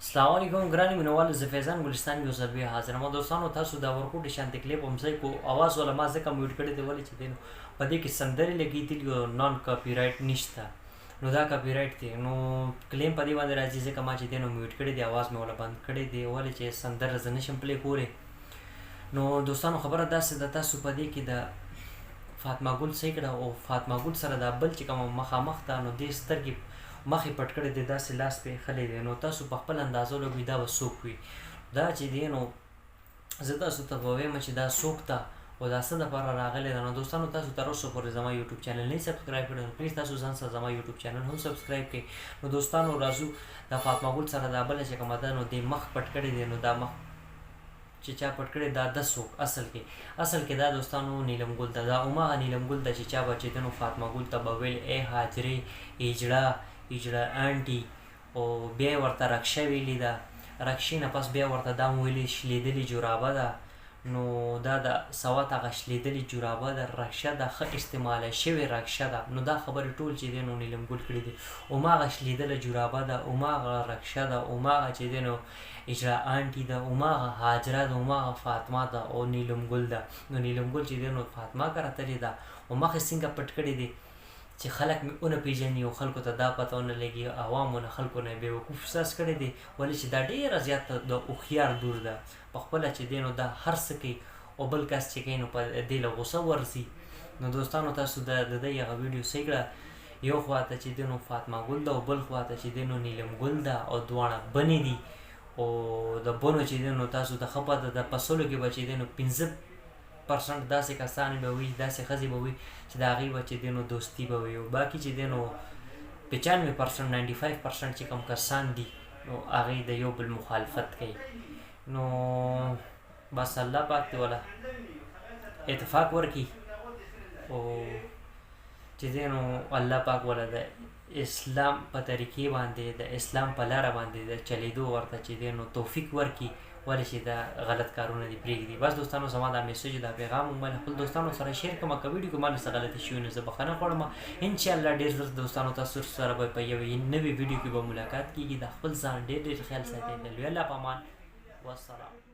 السلام علیکم ګراني مینوالو، زه فیضان ګلستان یو ځل بیا حاضر یم. دوستانو تاسو د ورکوټ شانتي کلیپ هم ځای کو اواز ولا ما ځکه میوټ کړی دی ولې چې دی نو په دې کې سندرې لګېدلي او نان کاپي رایټ نشته، نو دا کاپي رایټ دی نو کلیم په دې باندې راځي ځکه ما چې دی نو میوټ کړی دی، اواز مې ولا بند کړی دی ولې چې سندره زه نشم پلی کولی. نو دوستانو خبره داسې ده، تاسو په دې کې د فاطمه ګل صحیح کړه او فاطمه ګل سره دا بل چې کومه مخامخ ده نو دې سترګې مخې پټ کړی دی، داسې لاس پې ایښلی دی، نو تاسو په خپل اندازه لګوئ دا به څوک وي. دا چې دی نو زه تاسو ته به وایم چې دا څوک ده او دا څه دپاره راغلی ده. نو دوستانو تاسو تر اوسه پورې زما یوټیوب چینل نه سبسکرایب کړی نو پلیز تاسو ځان سره زما یوټیوب چینل هم سبسکرایب کړئ. نو دوستانو راځو د فاطمه ګل سره دا بله چې کومه ده نو دې مخ پټ کړی دی، نو دا مخ چې چا پټ کړی دا د څوک اصل کې دا دوستانو نیلم ګل ده، دا هماغه نیلم ګل ده چې چا به چې دی نو فاطمه ګل ته به ویل ای هاجرې ایجړه انټي، او بیا یې ورته رکشه ویلې ده، رکشې نه پس بیا ورته دا هم ویلې شلیدلې جورابه ده. نو دا د سوات هغه شلیدلې جورابه ده، رکشه ده، ښه استعماله شوې رکشه ده. نو دا خبرې ټول چې دی نو نیلم ګل کړي دي، هماغه شلیدله جورابه ده، هماغه رکشه ده، هماغه چې دی نو اجرا انټي ده، هماغه هاجره ده، هماغه فاطمه ده او نیلم ګل ده. نو نیلم ګل چې دی نو فاطمه کره تلې ده او مخې څنګه پټ کړی دی چې خلک مې ونه پېژني او خلکو ته دا پته ونه لګي، عوامو نه خلکو نه یې بېوقوف احساس کړی دی، ولې چې دا ډېره زیاته د هوښیار لور ده، په خپله چې دی نو دا هر څه کوي او بل کس چې کوي نو په دې له غوسه ورځي. نو دوستانو تاسو د دې هغه ویډیو صحیح کړه، یو خواته چې دی نو فاطمه ګل ده او بل خواته چې دی نو نیلم ګل ده او دواړه بنې دي. او د بنو چې دی نو تاسو د ښه پته ده په سلو کې به چې دی نو 15% داسې کسان به وي، داسې ښځې به وي چې د هغې به چې دی نو دوستي به وي، او باقي چې دی نو 95% 95% چې کوم کسان دي نو هغې د یو بل مخالفت کوي. نو بس الله پاک دې وله اتفاق ورکړي او چې دی نو الله پاک وله د اسلام په طریقې باندې د اسلام په لاره باندې د چلیدو ورته چې دی نو توفیق ورکړي، ولې چې دا غلط کارونه دې پرېږدي. بس دوستانو زما دا میسج دا پیغام هم خپل دوستانو سره شیر کړم، که ویډیو کې ماله څه غلطي شوي نو زه بخښنه غواړم. انشاءالله ډېر ژر دوستانو تاسو سره به په یوې نوې ویډیو کې به ملاقات کېږي. د خپل ځان ډېر خیال ساتئ. د لوی الله په امان، والسلام.